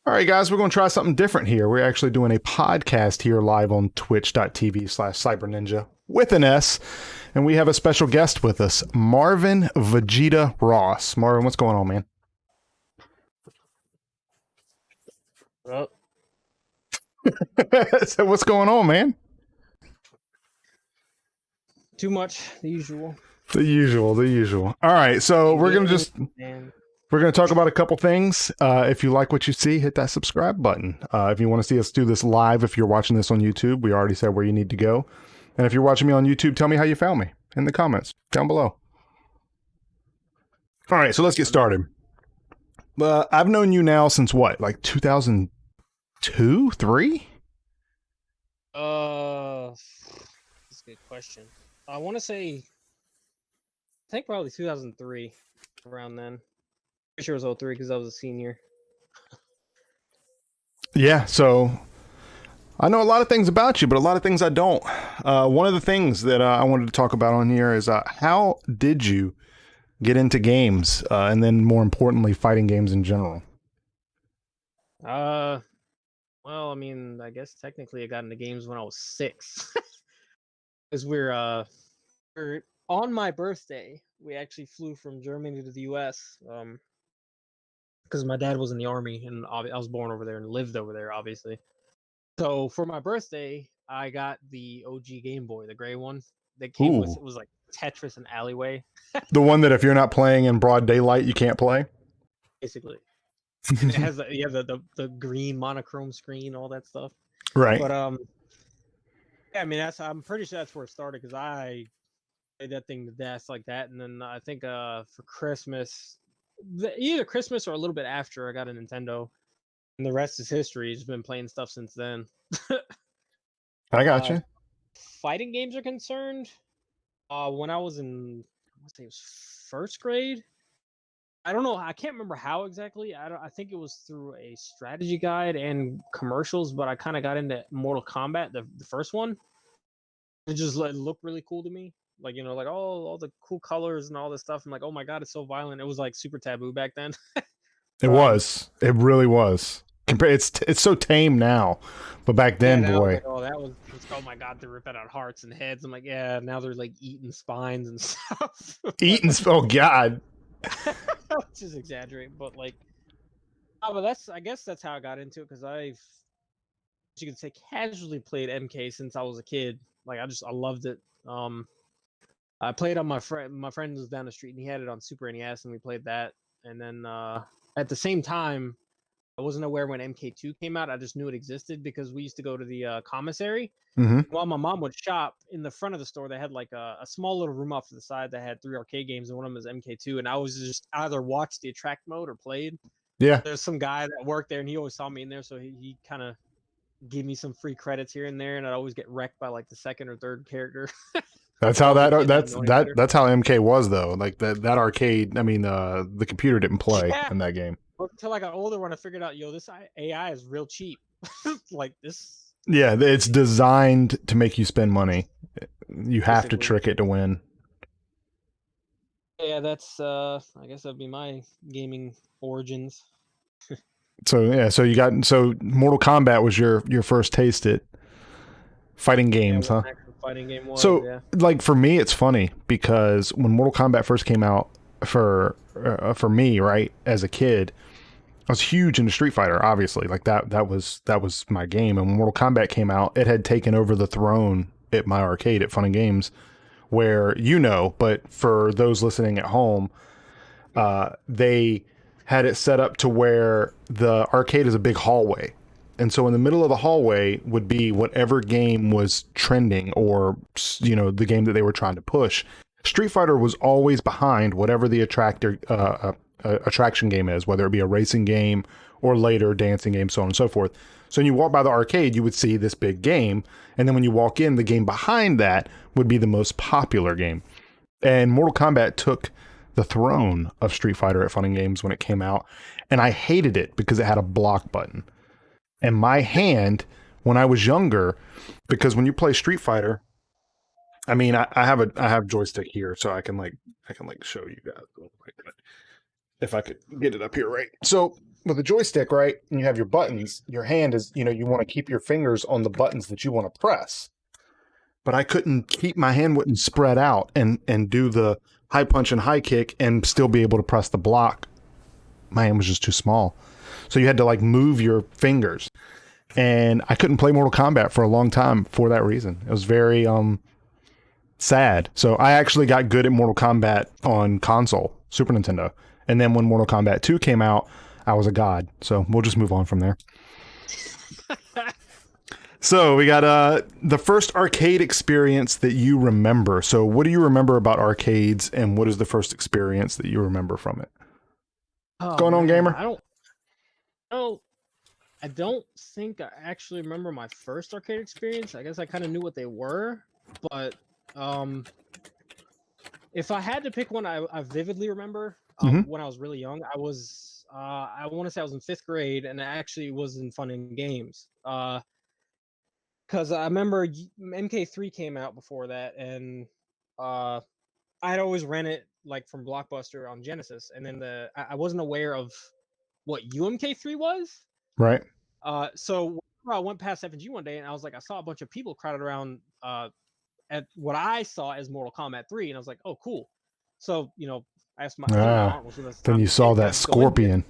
All right, guys, we're going to try something different here. We're actually doing a podcast here live on twitch.tv/SyberNInja with an S. And we have a special guest with us, Marvin Vegeta Ross. Marvin, what's going on, man? Well, So what's going on, man? too much, the usual. The usual. All right, so we're going to talk about a couple things. If you like what you see, hit that subscribe button. If you want to see us do this live, if you're watching this on YouTube, we already said where you need to go. And if you're watching me on YouTube, tell me how you found me in the comments down below. All right, so let's get started. I've known you now since what, like 2002, 3? That's a good question. I want to say, I think probably 2003, around then. Pretty sure it was 03 because I was a senior. Yeah, so I know a lot of things about you, but a lot of things I don't. One of the things that I wanted to talk about on here is how did you get into games, and then more importantly, fighting games in general? Well, I mean, I guess technically I got into games when I was 6. Because we're on my birthday, we actually flew from Germany to the US. Because my dad was in the army, and I was born over there and lived over there, obviously. So for my birthday, I got the OG Game Boy, the gray one that came with. It was like Tetris and Alleyway, The one that if you're not playing in broad daylight, you can't play? basically. And it has the green monochrome screen, all that stuff. Right. But yeah, I mean I'm pretty sure that's where it started because I played that thing to death like that, and then I think for Christmas, either Christmas or a little bit after, I got a Nintendo, and the rest is history. Just been playing stuff since then. I got you. Fighting games are concerned, when I was in, I want to say it was first grade. I don't know. I can't remember how exactly. I think it was through a strategy guide and commercials, but I kind of got into Mortal Kombat, the first one. It just looked really cool to me. Like, like all the cool colors and all this stuff. I'm like, oh my god, it's so violent. It was like super taboo back then. It was. It really was. It's so tame now, but back then, boy. Oh my god, they're ripping out hearts and heads. I'm like, yeah, now they're like eating spines and stuff. Oh god. Just exaggerate, but like, but I guess that's how I got into it because as you can say, casually played MK since I was a kid. Like I loved it. I played on my friend was down the street and he had it on Super NES and we played that. And then at the same time, I wasn't aware when MK2 came out. I just knew it existed because we used to go to the commissary. Mm-hmm. While my mom would shop, in the front of the store, they had like a small little room off to the side that had 3 arcade games, and one of them was MK2. And I was just either watched the attract mode or played. Yeah. There's some guy that worked there, and he always saw me in there, so he kind of gave me some free credits here and there, and I'd always get wrecked by like the second or third character. That's how that's how MK was though. Like that arcade. I mean, the computer didn't play in that game. Until I got older, when I figured out, this AI is real cheap. Like this. Yeah, it's designed to make you spend money. You have to trick it to win. Yeah, that's I guess that'd be my gaming origins. So Mortal Kombat was your first taste at fighting games, huh? Fighting game was, so yeah. Like for me, it's funny because when Mortal Kombat first came out for me, right, as a kid, I was huge into Street Fighter, obviously. Like that was my game. And when Mortal Kombat came out, it had taken over the throne at my arcade at Fun and Games, where but for those listening at home, they had it set up to where the arcade is a big hallway. And so in the middle of the hallway would be whatever game was trending or, the game that they were trying to push. Street Fighter was always behind whatever the attraction game is, whether it be a racing game or later dancing game, so on and so forth. So when you walk by the arcade, you would see this big game. And then when you walk in, the game behind that would be the most popular game. And Mortal Kombat took the throne of Street Fighter at Fun and Games when it came out. And I hated it because it had a block button. And my hand, when I was younger, because when you play Street Fighter, I mean, I have joystick here, so I can show you guys if I could get it up here, right? So with a joystick, right? And you have your buttons. Your hand is, you want to keep your fingers on the buttons that you want to press. But I couldn't keep my hand wouldn't spread out and do the high punch and high kick and still be able to press the block. My hand was just too small. So you had to like move your fingers. And I couldn't play Mortal Kombat for a long time for that reason. It was very sad. So I actually got good at Mortal Kombat on console, Super Nintendo. And then when Mortal Kombat 2 came out, I was a god. So we'll just move on from there. So we got the first arcade experience that you remember. So what do you remember about arcades, and what is the first experience that you remember from it? What's going on, gamer? I don't think I actually remember my first arcade experience. I guess I kind of knew what they were, but if I had to pick one, I vividly remember when I was really young. I want to say I was in 5th grade, and it actually was in Fun and Games. Because I remember MK3 came out before that, and I had always rented like from Blockbuster on Genesis, and then I wasn't aware of what UMK3 was. Right. So I went past FG one day, and I was like, I saw a bunch of people crowded around at what I saw as Mortal Kombat 3, and I was like, oh, cool. So I asked my aunt was with us. Then you saw that scorpion.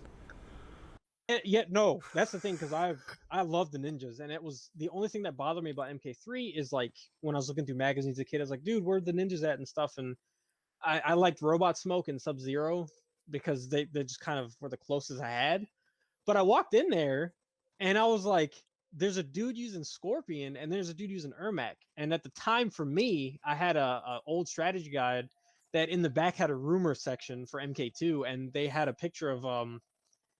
Yeah, no, that's the thing, because I love the ninjas, and it was the only thing that bothered me about MK3 is like when I was looking through magazines as a kid, I was like, dude, where are the ninjas at and stuff, and I liked Robot Smoke and Sub-Zero because they just kind of were the closest I had. But I walked in there, and I was like, there's a dude using Scorpion, and there's a dude using Ermac, and at the time for me, I had a old strategy guide that in the back had a rumor section for MK2, and they had a picture of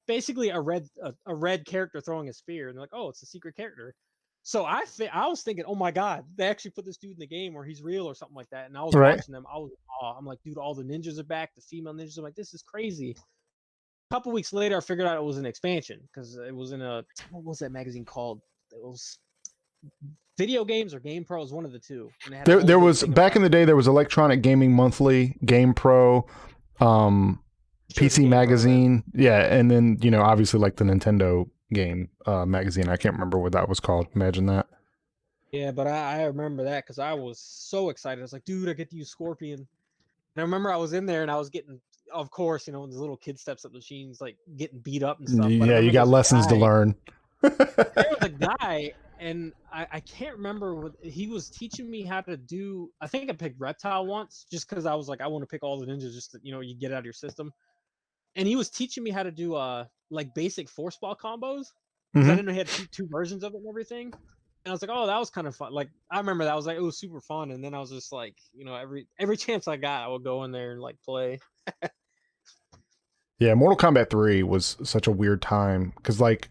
basically a red character throwing a spear, and they're like, oh, it's a secret character. So I was thinking, oh my god, they actually put this dude in the game, or he's real, or something like that. And I was watching them. I'm like, dude, all the ninjas are back. The female ninjas. I'm like, this is crazy. A couple weeks later, I figured out it was an expansion because it was in what was that magazine called? It was Video Games or Game Pro. It was one of the two. And there was back in the day. There was Electronic Gaming Monthly, Game Pro. PC Magazine, yeah, and then obviously like the Nintendo game magazine. I can't remember what that was called. Imagine that. Yeah, but I remember that because I was so excited. I was like, dude, I get to use Scorpion. And I remember I was in there and I was getting, of course, the little kid steps up the machines, like getting beat up and stuff. Yeah, you got lessons to learn. There was a guy, and I can't remember what he was teaching me how to do. I think I picked Reptile once just because I was like, I want to pick all the ninjas just to, you get out of your system. And he was teaching me how to do like basic force ball combos. I didn't know he had two versions of it and everything. And I was like, oh, that was kind of fun. Like I remember that. I was like, it was super fun. And then I was just like, every chance I got, I would go in there and like play. Yeah, Mortal Kombat 3 was such a weird time because like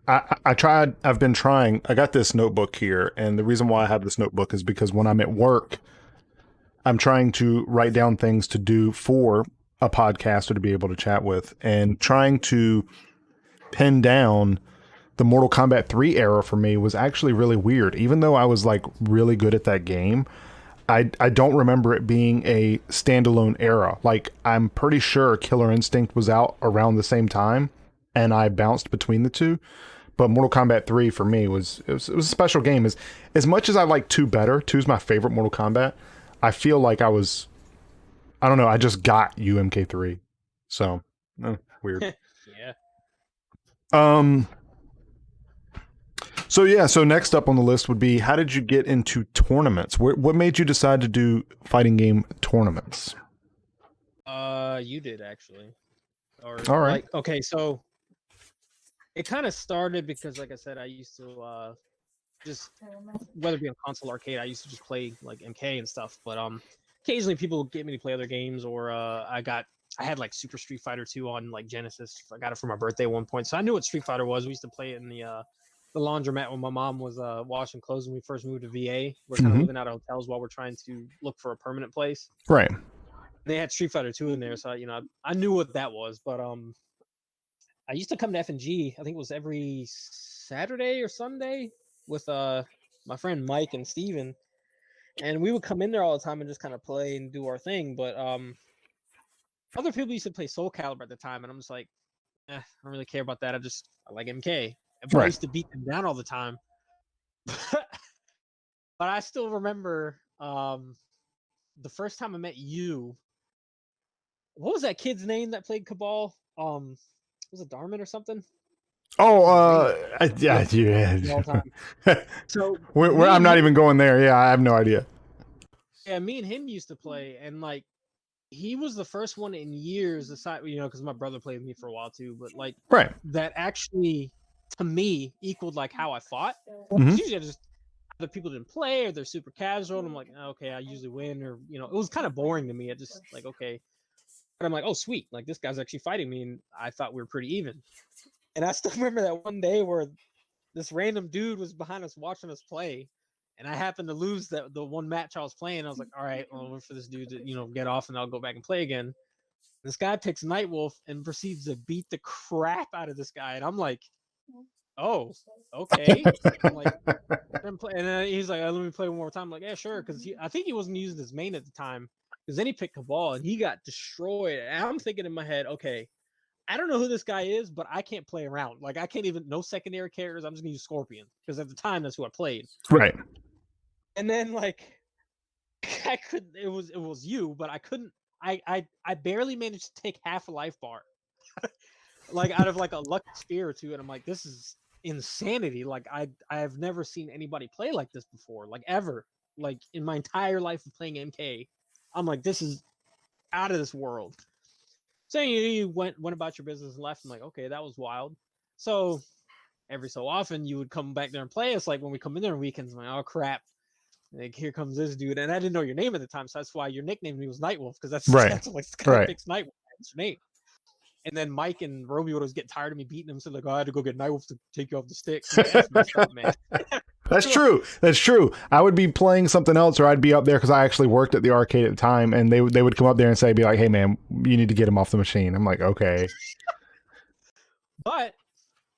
I've been trying. I got this notebook here, and the reason why I have this notebook is because when I'm at work, I'm trying to write down things to do for a podcaster to be able to chat with, and trying to pin down the Mortal Kombat 3 era for me was actually really weird. Even though I was like really good at that game, I don't remember it being a standalone era. Like I'm pretty sure Killer Instinct was out around the same time, and I bounced between the two. But Mortal Kombat 3 for me was a special game. As much as I like 2 better, 2's my favorite Mortal Kombat. I feel like I don't know. I just got UMK3, so weird. Yeah. So next up on the list would be, how did you get into tournaments? What made you decide to do fighting game tournaments? You did actually. All right. Like, okay, so it kind of started because, like I said, I used to just whether it be on console or arcade, I used to just play like MK and stuff. But occasionally people would get me to play other games, or I had like Super Street Fighter 2 on like Genesis. I got it for my birthday at one point, so I knew what Street Fighter was. We used to play it in the laundromat when my mom was washing clothes when we first moved to VA. We're kind of living out of hotels while we're trying to look for a permanent place. Right. They had Street Fighter 2 in there, so I knew what that was. But I used to come to FNG. I think it was every Saturday or Sunday with my friend Mike and Steven. And we would come in there all the time and just kind of play and do our thing. But other people used to play Soul Calibur at the time, and I'm just like, I don't really care about that. I like MK. But I Right. used to beat them down all the time. But I still remember the first time I met you. What was that kid's name that played Cabal? Was it Darman or something? Oh, He was great. yeah, All yeah. time. So I'm me and not him, even going there. Yeah, I have no idea. yeah, me and him used to play, and like he was the first one in years, aside, because my brother played with me for a while too, but like Right. that actually to me equaled like how I fought. Hmm. Because usually I just other people didn't play or they're super casual, and I'm like, okay, I usually win, or it was kind of boring to me. It just like okay, but I'm like, oh sweet, like this guy's actually fighting me, and I thought we were pretty even. And I still remember that one day where this random dude was behind us watching us play, and I happened to lose the one match I was playing. I was like, all right, well, I'll wait for this dude to get off, and I'll go back and play again. This guy picks Nightwolf and proceeds to beat the crap out of this guy, and I'm like, oh, okay. I'm like, and then he's like, let me play one more time. I'm like, yeah, sure, because I think he wasn't using his main at the time, because then he picked Cabal and he got destroyed. And I'm thinking in my head, okay, I don't know who this guy is, but I can't play around. Like I can't even no secondary characters. I'm just gonna use Scorpion because at the time that's who I played. Right. And then like I could it was you, but I couldn't I barely managed to take half a life bar. Like out of like a lucky spear or two, and I'm like, this is insanity. Like I have never seen anybody play like this before, like ever. Like in my entire life of playing MK. I'm like, this is out of this world. So you went about your business and left. I'm like, okay, that was wild. So every so often you would come back there and play us. Like when we come in there on weekends, I'm like, oh crap, like here comes this dude, and I didn't know your name at the time, so that's why your nickname me was Nightwolf, because Right. that's like this guy Right. picks Nightwolf. That's your name. And then Mike and Romeo was getting tired of me beating him, so like, oh, I had to go get Nightwolf to take you off the sticks. I'm like, that's messed up, man. That's true. That's true. I would be playing something else, or I'd be up there because I actually worked at the arcade at the time, and they would come up there and be like, "Hey, man, you need to get him off the machine." I'm like, "Okay." But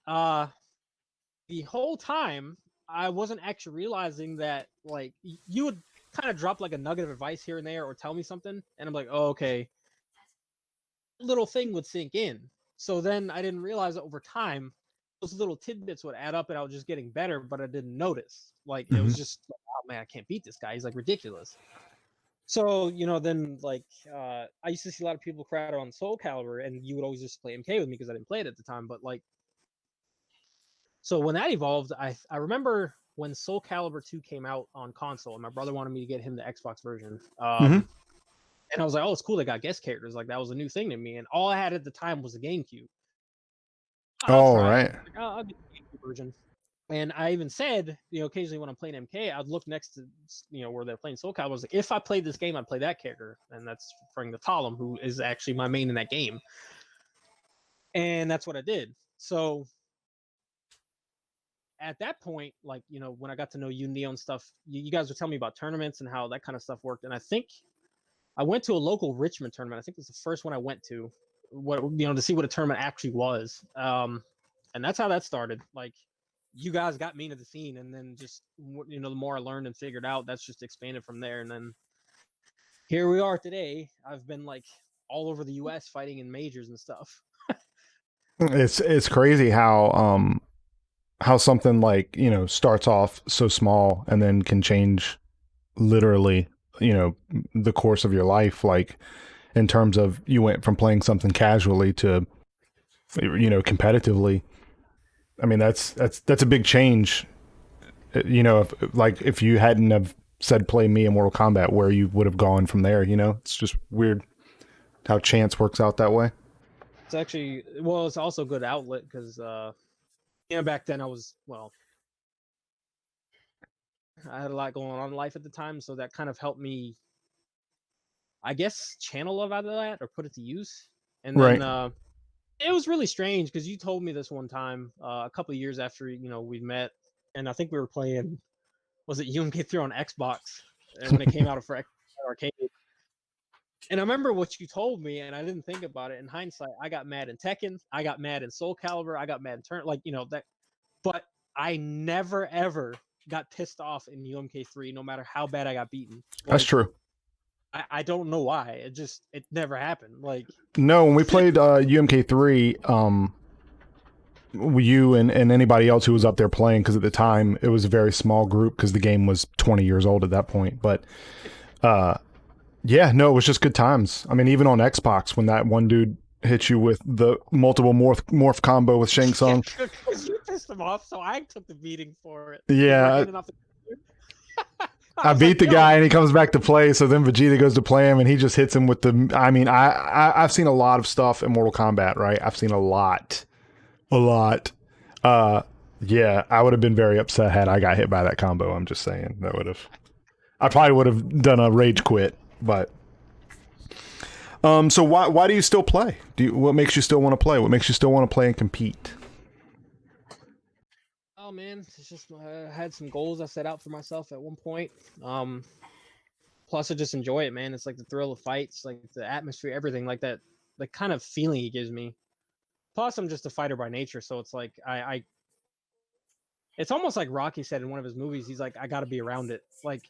the whole time I wasn't actually realizing that like you would kind of drop like a nugget of advice here and there or tell me something, and I'm like, oh, okay. Little thing would sink in. So then I didn't realize that over time those little tidbits would add up and I was just getting better, but I didn't notice. Like it Hmm. was just like, oh man, I can't beat this guy. He's like ridiculous. So, then like I used to see a lot of people crowd on Soul Calibur, and you would always just play MK with me because I didn't play it at the time. But like so when that evolved, I remember when Soul Calibur 2 came out on console, and my brother wanted me to get him the Xbox version. Hmm. And I was like, oh, it's cool. They got guest characters. Like that was a new thing to me. And all I had at the time was a GameCube. I'll All try it. right. Like, I'll get the GameCube version. And I even said, occasionally when I'm playing MK, I'd look next to, where they're playing Soul Calibur. I was like, if I played this game, I'd play that character. And that's referring to Talum, who is actually my main in that game. And that's what I did. So at that point, like, when I got to know you, Neo, and stuff, you guys were telling me about tournaments and how that kind of stuff worked. And I think I went to a local Richmond tournament. I think it was the first one I went to, to see what a tournament actually was. And that's how that started. Like, you guys got me into the scene, and then just the more I learned and figured out, that's just expanded from there. And then here we are today. I've been like all over the U.S. fighting in majors and stuff. It's crazy how something like starts off so small and then can change literally the course of your life, like in terms of you went from playing something casually to competitively. I mean, that's a big change. If you hadn't have said play me in Mortal Kombat, where you would have gone from there. It's just weird how chance works out that way. It's actually, well, it's also a good outlet because back then I had a lot going on in life at the time, so that kind of helped me, I guess, channel love out of that or put it to use. And then Right. it was really strange because you told me this one time a couple of years after we met, and I think we were playing, was it UMK3 on Xbox, and when it came out for arcade. And I remember what you told me, and I didn't think about it. In hindsight, I got mad in Tekken, I got mad in Soul Calibur, I got mad in that. But I never ever got pissed off in UMK3, no matter how bad I got beaten. That's Like true. I don't know why. It never happened. Like No, when we played UMK3, you and anybody else who was up there playing, because at the time it was a very small group because the game was 20 years old at that point. But uh, yeah, no, it was just good times. I mean, even on Xbox, when that one dude hit you with the multiple morph combo with Shang yeah, Tsung. because you pissed him off, so I took the beating for it. You were Yeah, handing off the I I was beat like, the yo, guy and he comes back to play. So then Vegeta goes to play him and he just hits him with the. I mean, I've seen a lot of stuff in Mortal Kombat, right? I've seen a lot. Uh, yeah, I would have been very upset had I got hit by that combo. I'm just saying that would have. I probably would have done a rage quit, but. So why do you still play? What makes you still want to play? What makes you still want to play and compete? oh man, it's just I had some goals I set out for myself at one point. Um, Plus, I just enjoy it, man. It's like the thrill of fights, like the atmosphere, everything, like that, the kind of feeling it gives me. Plus, I'm just a fighter by nature, so it's like it's almost like Rocky said in one of his movies. He's like, I got to be around it. Like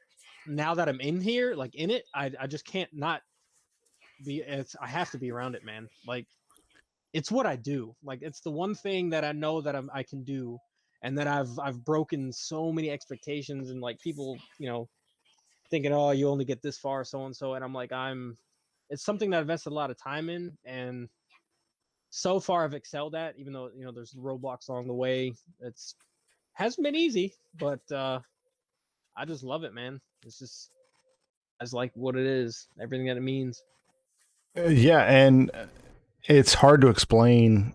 now that I'm in here, like in it, I just can't not be. I have to be around it, man. Like it's what I do. Like it's the one thing that I know that I can do, and that I've broken so many expectations and like people, thinking, oh, you only get this far, so and so, and I'm like, it's something that I've invested a lot of time in, and so far I've excelled at. Even though there's roadblocks along the way, it's hasn't been easy, but I just love it, man. It's just as like what it is, everything that it means. Yeah, and it's hard to explain.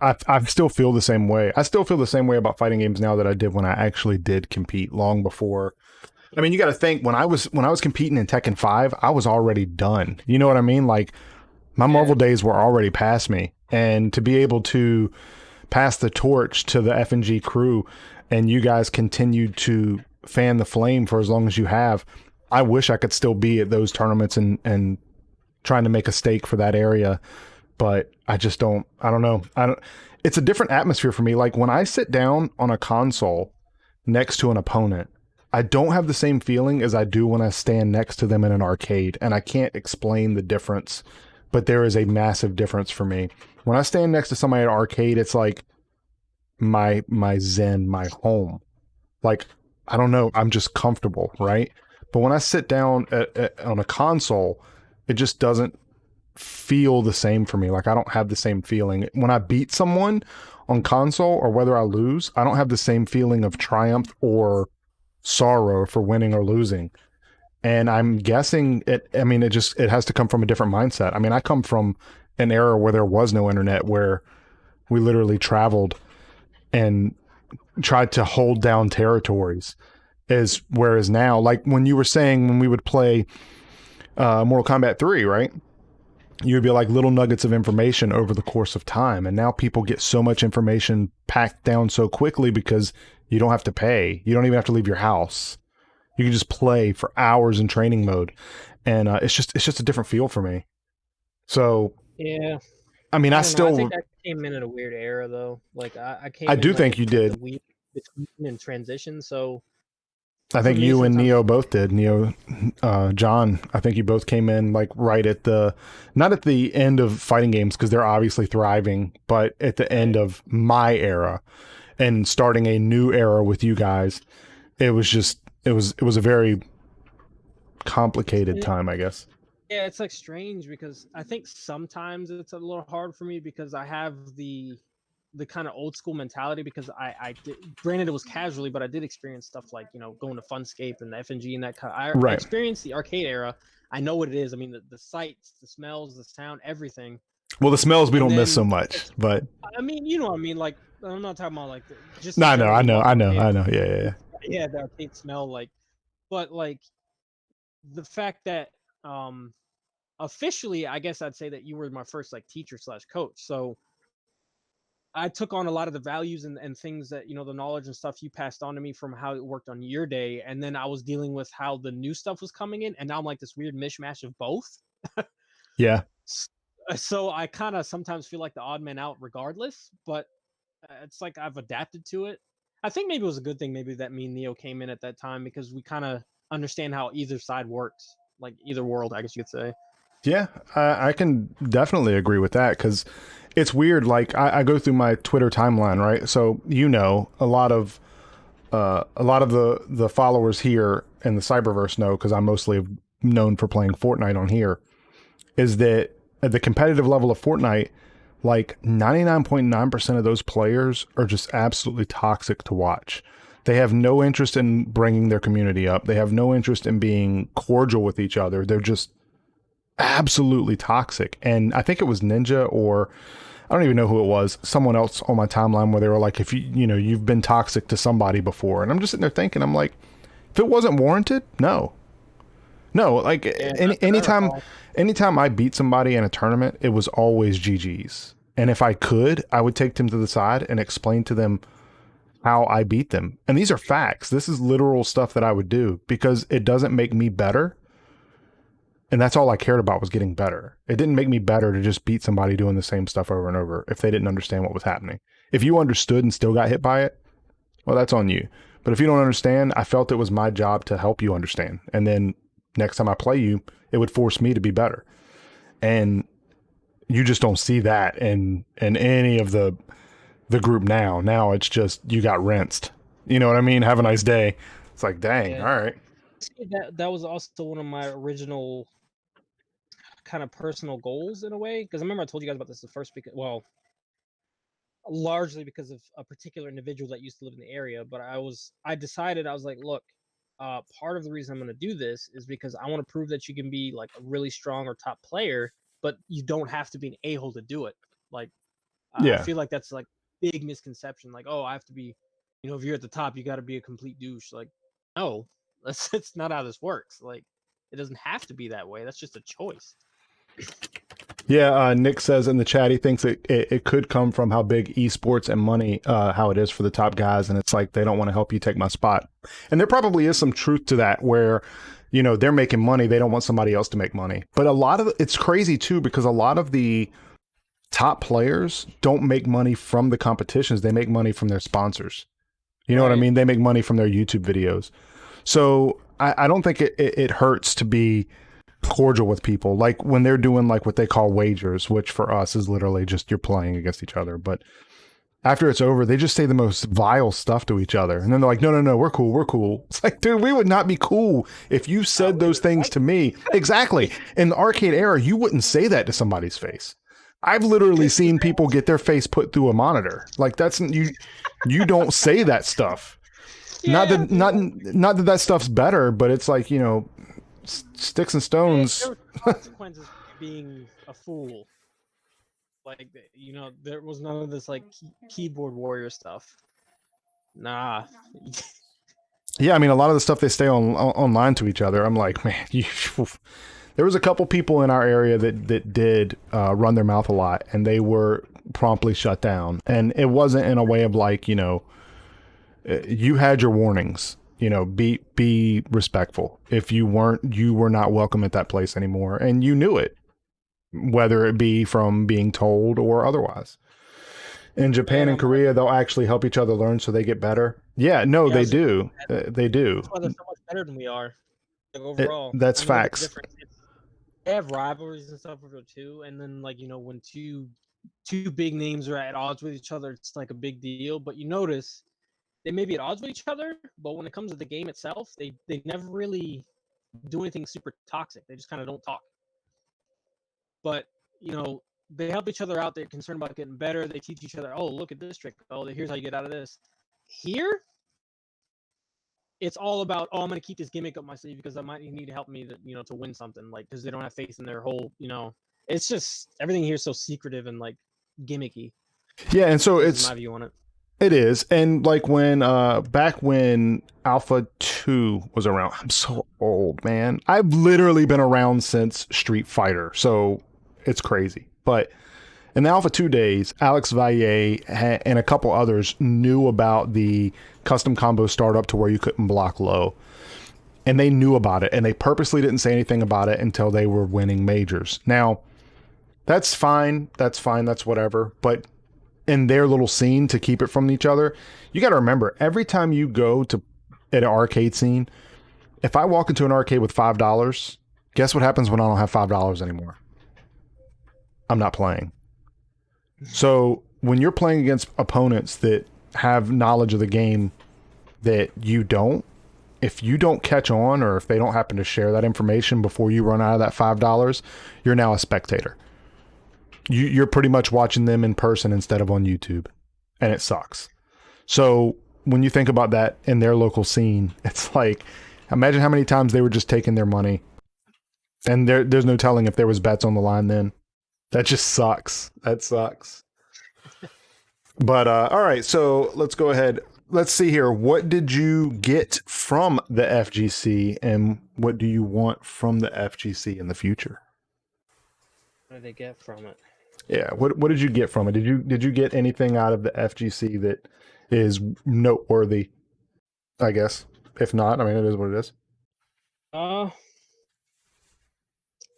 I still feel the same way. I still feel the same way about fighting games now that I did when I actually did compete long before. I mean, you got to think when I was competing in Tekken 5, I was already done. You know what I mean? Like my Yeah, Marvel days were already past me, and to be able to pass the torch to the FNG crew, and you guys continued to fan the flame for as long as you have. I wish I could still be at those tournaments and trying to make a stake for that area, but I just don't. I don't know. I don't. It's a different atmosphere for me. Like when I sit down on a console next to an opponent, I don't have the same feeling as I do when I stand next to them in an arcade, and I can't explain the difference, but there is a massive difference for me. When I stand next to somebody at an arcade, it's like my zen, my home. Like I don't know, I'm just comfortable, right? But when I sit down on a console, it just doesn't feel the same for me. Like I don't have the same feeling when I beat someone on console, or whether I lose. I don't have the same feeling of triumph or sorrow for winning or losing. And I'm guessing it. I mean, it has to come from a different mindset. I mean, I come from an era where there was no internet, where we literally traveled and tried to hold down territories. Is whereas now, like when you were saying when we would play Mortal Kombat 3, right? You would be like little nuggets of information over the course of time. And now people get so much information packed down so quickly because you don't have to pay. You don't even have to leave your house. You can just play for hours in training mode. And it's just a different feel for me. So, yeah. I mean, I don't know. I think that came in at a weird era though. Like I I came in do like think you at the did. week between and transition. So I for think me, you and sometimes Neo both did. Neo, John, I think you both came in like right at not at the end of fighting games because they're obviously thriving, but at the end right. of my era and starting a new era with you guys. It was just, it was a very complicated time, I guess. Yeah, it's like strange because I think sometimes it's a little hard for me because I have the kind of old school mentality because I did, granted it was casually, but I did experience stuff like going to Funscape and the FNG and that kind. I Right. experienced the arcade era. I know what it is. I mean the sights, the smells, the sound, everything. Well, the smells we And don't miss so then much, but I mean you know what I mean, like I'm not talking about like just no, in I know, general I when you know, walk I in know, arcade. I know. Yeah, yeah, yeah. Yeah, the arcade smell like, but like the fact that officially I guess I'd say that you were my first like teacher slash coach. So I took on a lot of the values and things that the knowledge and stuff you passed on to me from how it worked on your day, and then I was dealing with how the new stuff was coming in, and now I'm like this weird mishmash of both. Yeah. So I kind of sometimes feel like the odd man out, regardless. But it's like I've adapted to it. I think maybe it was a good thing, maybe that me and Neo came in at that time because we kind of understand how either side works. like either world, I guess you could say. Yeah, I can definitely agree with that because it's weird. Like I go through my Twitter timeline, right? So a lot of the followers here in the Cyberverse know because I'm mostly known for playing Fortnite on here. Is that at the competitive level of Fortnite, like 99.9% of those players are just absolutely toxic to watch. They have no interest in bringing their community up. They have no interest in being cordial with each other. They're just absolutely toxic. And I think it was Ninja or I don't even know who it was, someone else on my timeline where they were like, if you've been toxic to somebody before. And I'm just sitting there thinking, I'm like, if it wasn't warranted, no. No, like Yeah, anytime I beat somebody in a tournament, it was always GG's. And if I could, I would take them to the side and explain to them how I beat them. And these are facts. This is literal stuff that I would do because it doesn't make me better. And that's all I cared about was getting better. It didn't make me better to just beat somebody doing the same stuff over and over if they didn't understand what was happening. If you understood and still got hit by it, well, that's on you. But if you don't understand, I felt it was my job to help you understand. And then next time I play you, it would force me to be better. And you just don't see that in any of the group now. Now it's just you got rinsed. You know what I mean? Have a nice day. It's like, dang, Yeah. all right. That was also one of my original kind of personal goals in a way, because I remember I told you guys about this the first because, well, largely because of a particular individual that used to live in the area. But I decided, I was like, look, part of the reason I'm going to do this is because I want to prove that you can be like a really strong or top player, but you don't have to be an a-hole to do it. Like, I Yeah. feel like that's like big misconception. Like, oh, I have to be, if you're at the top, you got to be a complete douche. Like, no, it's not how this works. Like, it doesn't have to be that way. That's just a choice. Yeah, Nick says in the chat he thinks it could come from how big esports and money, how it is for the top guys, and it's like they don't want to help you take my spot. And there probably is some truth to that, where they're making money, they don't want somebody else to make money. But it's crazy too because a lot of the top players don't make money from the competitions; they make money from their sponsors. You know what I mean? They make money from their YouTube videos. So I don't think it hurts to be cordial with people, like when they're doing like what they call wagers, which for us is literally just you're playing against each other. But after it's over, they just say the most vile stuff to each other, and then they're like, no, we're cool. It's like, dude, we would not be cool if you said those things to me. Exactly. In the arcade era, you wouldn't say that to somebody's face. I've literally seen people get their face put through a monitor. Like that's you don't say that stuff. Yeah. Not that stuff's better, but it's like, sticks and stones. There were consequences for being a fool. Like, there was none of this like keyboard warrior stuff. Nah. Yeah, I mean, a lot of the stuff they stay online to each other. I'm like, man, there was a couple people in our area that did run their mouth a lot, and they were promptly shut down. And it wasn't in a way of like, you had your warnings. Be respectful. If you weren't, you were not welcome at that place anymore. And you knew it, whether it be from being told or otherwise. In Japan and Korea, they'll actually help each other learn so they get better. Yeah, no, they do. They do. That's why they're so much better than we are. Like, overall. That's facts. They have rivalries and stuff too. And then like, when two big names are at odds with each other, it's like a big deal. But you notice they may be at odds with each other, but when it comes to the game itself, they never really do anything super toxic. They just kind of don't talk. But, they help each other out. They're concerned about getting better. They teach each other, oh, look at this trick. Oh, here's how you get out of this. Here, it's all about, oh, I'm going to keep this gimmick up my sleeve because I might need to help me to win something. Like, because they don't have faith in their whole, it's just, everything here is so secretive and, like, gimmicky. Yeah, and so it's my view on it. It is. And like when back when Alpha 2 was around, I'm so old, man. I've literally been around since Street Fighter. So it's crazy. But in the Alpha 2 days, Alex Valle and a couple others knew about the custom combo startup to where you couldn't block low. And they knew about it, and they purposely didn't say anything about it until they were winning majors. Now, that's fine. That's whatever. But in their little scene, to keep it from each other, you got to remember, every time you go to an arcade scene, if I walk into an arcade with $5, Guess what happens when I don't have $5 anymore? I'm not playing. So when you're playing against opponents that have knowledge of the game that you don't, if you don't catch on, or if they don't happen to share that information before you run out of that $5, you're now a spectator. You're pretty much watching them in person instead of on YouTube, and it sucks. So when you think about that in their local scene, it's like, imagine how many times they were just taking their money, and there's no telling if there was bets on the line then. That just sucks. That sucks. But all right, so let's go ahead. Let's see here. What did you get from the FGC, and what do you want from the FGC in the future? What did they get from it? Yeah, what did you get from it? Did you get anything out of the FGC that is noteworthy? I guess. If not, I mean, it is what it is.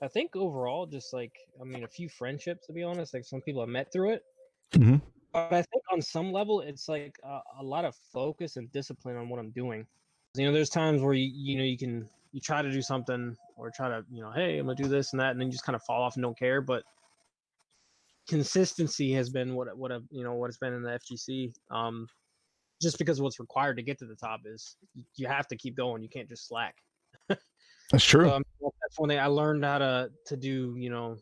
I think overall, just like, I mean, a few friendships, to be honest. Like, some people I met through it. Mm-hmm. But I think on some level, it's like a lot of focus and discipline on what I'm doing. You know, there's times where you try to do something, or try to, hey, I'm gonna do this and that, and then you just kind of fall off and don't care. But consistency has been what it's been in the FGC. Just because what's required to get to the top is you have to keep going. You can't just slack. That's true. So, that's one thing I learned how to do.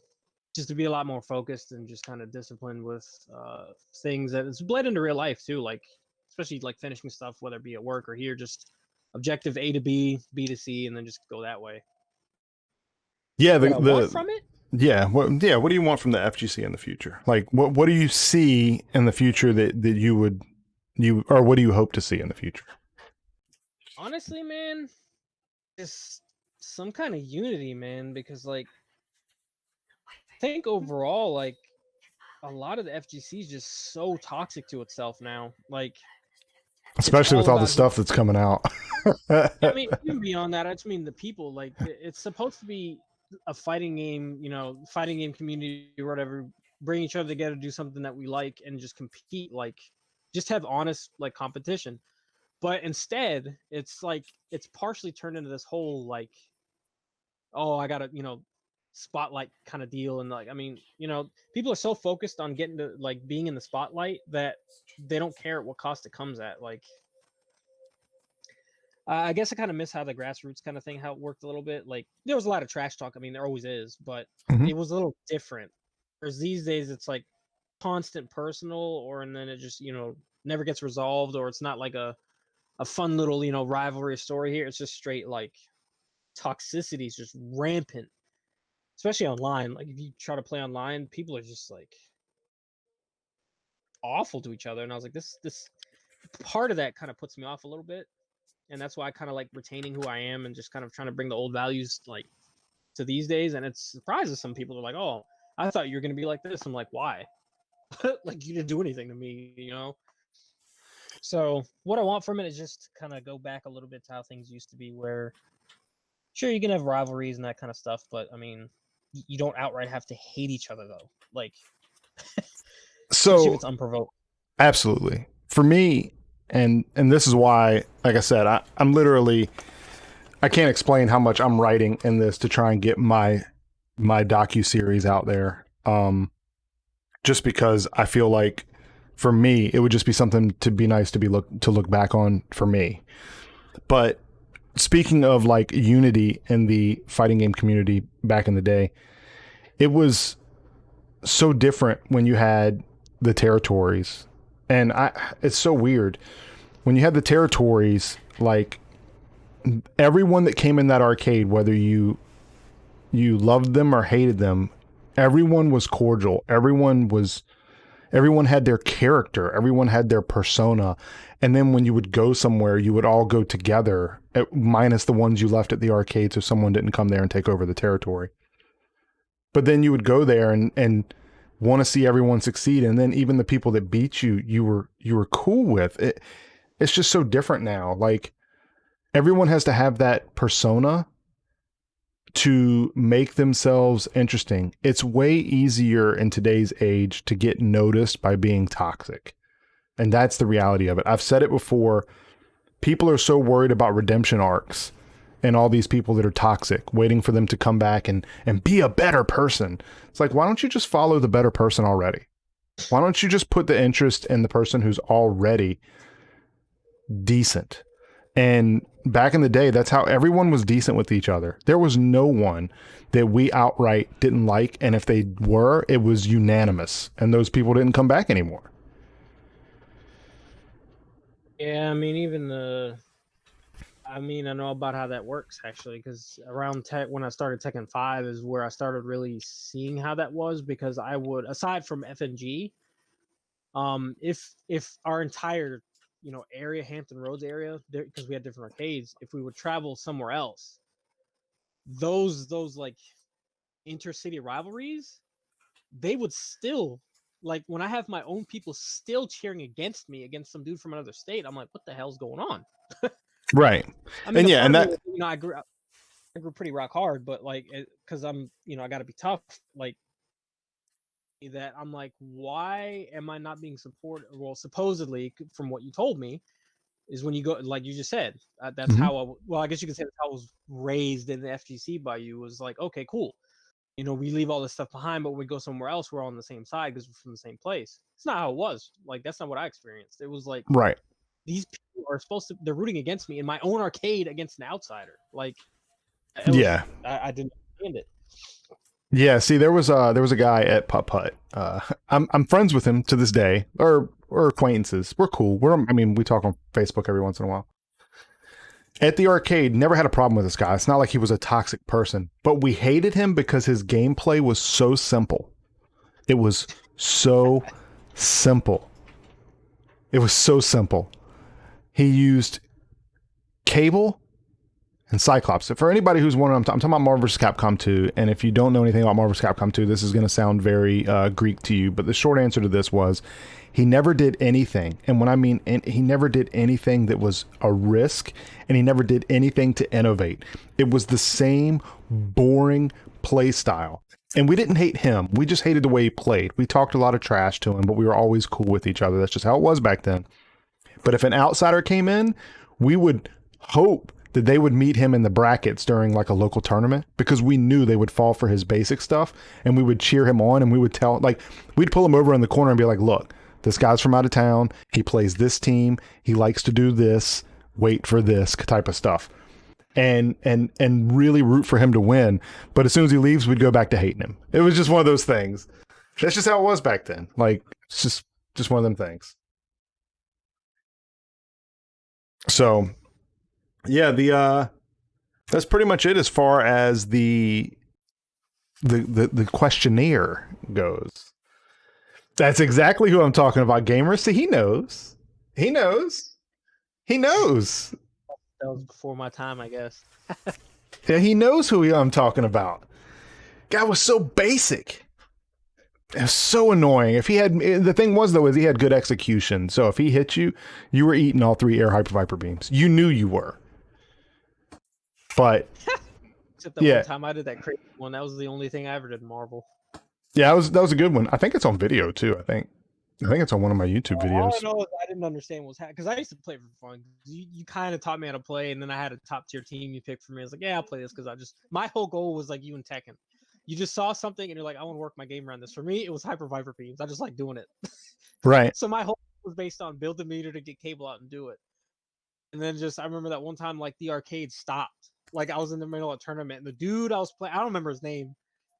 Just to be a lot more focused and just kind of disciplined with things that it's bled into real life too. Like, especially like finishing stuff, whether it be at work or here, just objective A to B, B to C, and then just go that way. Yeah, what from it? Yeah, what do you want from the FGC in the future? Like, what do you see in the future that or what do you hope to see in the future? Honestly, man, just some kind of unity, man, because like, I think overall, like, a lot of the FGC is just so toxic to itself now. Like, especially with all the stuff that's coming out. I mean, even beyond that, I just mean the people. Like, it's supposed to be a fighting game, fighting game community or whatever. Bring each other together, do something that we like, and just compete. Like, just have honest like competition. But instead, it's like it's partially turned into this whole like, oh, I gotta spotlight kind of deal. And like, I mean, people are so focused on getting to like being in the spotlight that they don't care at what cost it comes at. Like, I guess I kind of miss how the grassroots kind of thing, how it worked a little bit. Like, there was a lot of trash talk. I mean, there always is, but it was a little different. Whereas these days it's like constant personal, and then it just, never gets resolved, or it's not like a fun little, rivalry story here. It's just straight like toxicity is just rampant, especially online. Like, if you try to play online, people are just like awful to each other. And I was like, this part of that kind of puts me off a little bit. And that's why I kind of like retaining who I am and just kind of trying to bring the old values like to these days. And it surprises some people. They're like, oh, I thought you were going to be like this. I'm like, why? Like, you didn't do anything to me, So what I want from it is just kind of go back a little bit to how things used to be, where sure, you can have rivalries and that kind of stuff, but I mean, you don't outright have to hate each other though. Like, so if it's unprovoked. Absolutely. For me, and this is why, like I said, I'm literally, I can't explain how much I'm writing in this to try and get my docu-series out there. Just because I feel like for me, it would just be something to be nice to look back on for me. But speaking of like unity in the fighting game community back in the day, it was so different when you had the territories. And it's so weird when you had the territories, like everyone that came in that arcade, whether you loved them or hated them, everyone was cordial. Everyone had their character. Everyone had their persona. And then when you would go somewhere, you would all go together, minus the ones you left at the arcade so someone didn't come there and take over the territory. But then you would go there and want to see everyone succeed. And then even the people that beat you, you were cool with. It's just so different now. Like, everyone has to have that persona to make themselves interesting. It's way easier in today's age to get noticed by being toxic. And that's the reality of it. I've said it before. People are so worried about redemption arcs and all these people that are toxic, waiting for them to come back and be a better person. It's like, why don't you just follow the better person already? Why don't you just put the interest in the person who's already decent? And back in the day, that's how everyone was decent with each other. There was no one that we outright didn't like. And if they were, it was unanimous. And those people didn't come back anymore. Yeah, I mean, I know about how that works, actually, because around when I started Tekken 5 is where I started really seeing how that was, because I would, aside from FNG, if our entire, area, Hampton Roads area, because we had different arcades, if we would travel somewhere else, those like intercity rivalries, they would still, like, when I have my own people still cheering against me against some dude from another state, I'm like, what the hell's going on? Right. I mean, and yeah, and that, I grew pretty rock hard, but like, because I'm, I got to be tough, like that. I'm like, why am I not being supported? Well, supposedly, from what you told me, is when you go, like you just said, that's how I guess you could say that's how I was raised in the FGC by you, was like, okay, cool. We leave all this stuff behind, but when we go somewhere else, we're all on the same side because we're from the same place. It's not how it was. Like, that's not what I experienced. It was like, right. These people are they're rooting against me in my own arcade against an outsider. Like, yeah, I didn't understand it. Yeah, see, there was a guy at Putt Putt. I'm friends with him to this day, or acquaintances. We're cool. We talk on Facebook every once in a while. At the arcade, never had a problem with this guy. It's not like he was a toxic person, but we hated him because his gameplay was so simple. It was so simple. It was so simple. He used Cable and Cyclops. For anybody who's wondering, I'm talking about Marvel vs. Capcom 2, and if you don't know anything about Marvel vs. Capcom 2, this is going to sound very Greek to you, but the short answer to this was he never did anything. And when I mean he never did anything that was a risk, and he never did anything to innovate. It was the same boring play style. And we didn't hate him. We just hated the way he played. We talked a lot of trash to him, but we were always cool with each other. That's just how it was back then. But if an outsider came in, we would hope that they would meet him in the brackets during like a local tournament, because we knew they would fall for his basic stuff, and we would cheer him on, and we would we'd pull him over in the corner and be like, look, this guy's from out of town. He plays this team. He likes to do this. Wait for this type of stuff. And really root for him to win. But as soon as he leaves, we'd go back to hating him. It was just one of those things. That's just how it was back then. Like, it's just one of them things. So, yeah, that's pretty much it as far as the questionnaire goes. That's exactly who I'm talking about, gamers. See, he knows. That was before my time, I guess. Yeah, he knows who I'm talking about. Guy was so basic. It was so annoying. The thing was, though, is he had good execution. So if he hit you, you were eating all 3 air hyper viper beams. You knew you were. But except that one time I did that crazy one. That was the only thing I ever did in Marvel. Yeah, that was a good one. I think it's on video too. I think it's on one of my YouTube videos. All I know is I didn't understand what was happening, because I used to play for fun. You kind of taught me how to play, and then I had a top tier team you picked for me. I was like, yeah, I'll play this, because my whole goal was like you and Tekken. You just saw something and you're like, I want to work my game around this. For me, it was hyper viper beams. I just like doing it. Right. So my whole was based on build the meter to get Cable out and do it. And then I remember that one time, like, the arcade stopped. Like, I was in the middle of a tournament, and the dude I was playing, I don't remember his name.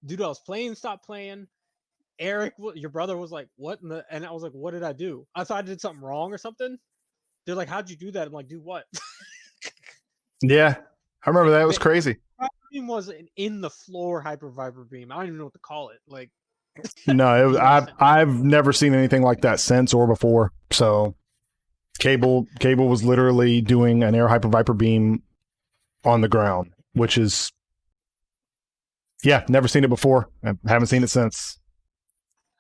Dude I was playing stopped playing. Eric, your brother, was like, what? And I was like, what did I do? I thought I did something wrong or something. They're like, how'd you do that? I'm like, do what? Yeah, I remember that. It was crazy. Beam was an in the floor hyper viper beam. I don't even know what to call it. Like, no, I've never seen anything like that since or before. So Cable was literally doing an air hyper viper beam on the ground, which is, yeah, never seen it before. I haven't seen it since.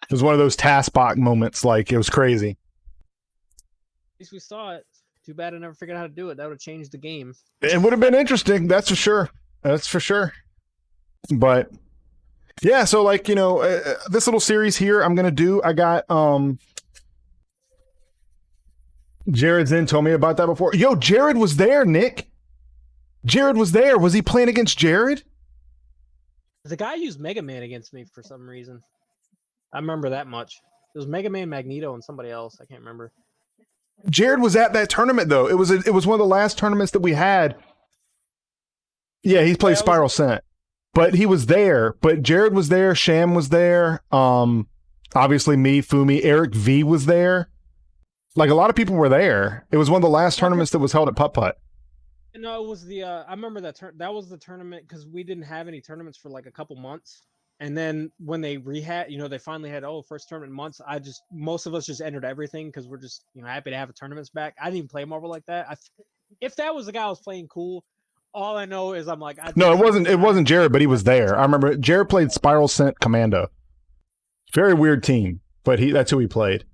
It was one of those TASBot moments. Like, it was crazy. At least we saw it. Too bad I never figured out how to do it. That would have changed the game. It would have been interesting. That's for sure. But yeah, so like, this little series here I'm going to do, I got, Jared Zinn told me about that before. Yo, Jared was there, Nick. Jared was there. Was he playing against Jared? The guy used Mega Man against me for some reason. I remember that much. It was Mega Man, Magneto, and somebody else. I can't remember. Jared was at that tournament though. It was one of the last tournaments that we had. Yeah, he played Spiral Scent, but he was there. But Jared was there. Sham was there. Obviously me, Fumi, Eric V was there. Like a lot of people were there. It was one of the last tournaments that was held at Putt Putt. No, it was the. I remember that that was the tournament because we didn't have any tournaments for like a couple months, and then when they they finally had first tournament in months. Most of us just entered everything because we're just happy to have the tournaments back. I didn't even play Marvel like that. If that was the guy I was playing cool, all I know is I'm like. No, it wasn't. It wasn't Jared, but he was there. I remember Jared played Spiral Scent Commando. Very weird team, but that's who he played.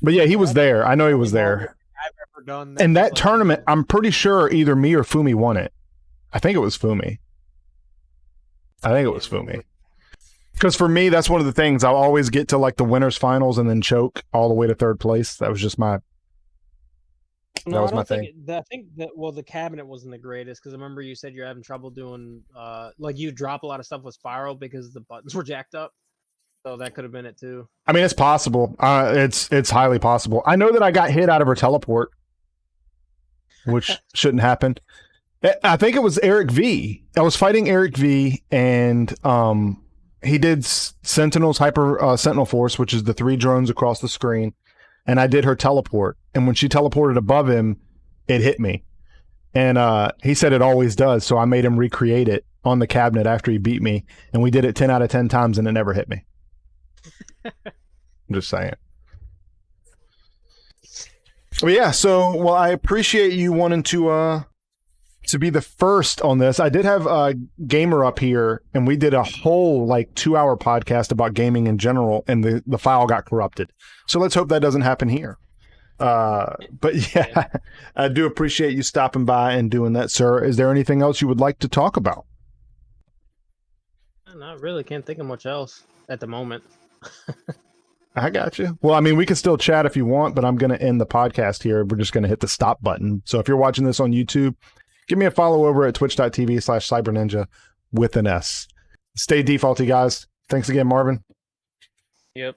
But yeah, he was there. I know he was there. I've ever done that. And that tournament, I'm pretty sure either me or Fumi won it. I think it was Fumi. Because for me, that's one of the things. I'll always get to like the winners finals and then choke all the way to third place. That was just my. That was my thing. I think that the cabinet wasn't the greatest because I remember you said you're having trouble doing like you drop a lot of stuff with Spiral because the buttons were jacked up. So that could have been it too. I mean, it's possible. It's highly possible. I know that I got hit out of her teleport, which shouldn't happen. I think it was Eric V. I was fighting Eric V, and he did Sentinel's Sentinel Force, which is the 3 drones across the screen, and I did her teleport. And when she teleported above him, it hit me. And he said it always does, so I made him recreate it on the cabinet after he beat me, and we did it 10 out of 10 times, and it never hit me. I'm just saying. Well, yeah. So, I appreciate you wanting to be the first on this. I did have a gamer up here, and we did a whole 2-hour podcast about gaming in general, and the file got corrupted. So let's hope that doesn't happen here. But yeah, I do appreciate you stopping by and doing that, sir. Is there anything else you would like to talk about? Not really. Can't think of much else at the moment. I got you. Well, I mean, we can still chat if you want, but I'm going to end the podcast here. We're just going to hit the stop button. So if you're watching this on YouTube, give me a follow over at twitch.tv/SyberNInja with an S. Stay defaulty, guys. Thanks again, Marvin. Yep.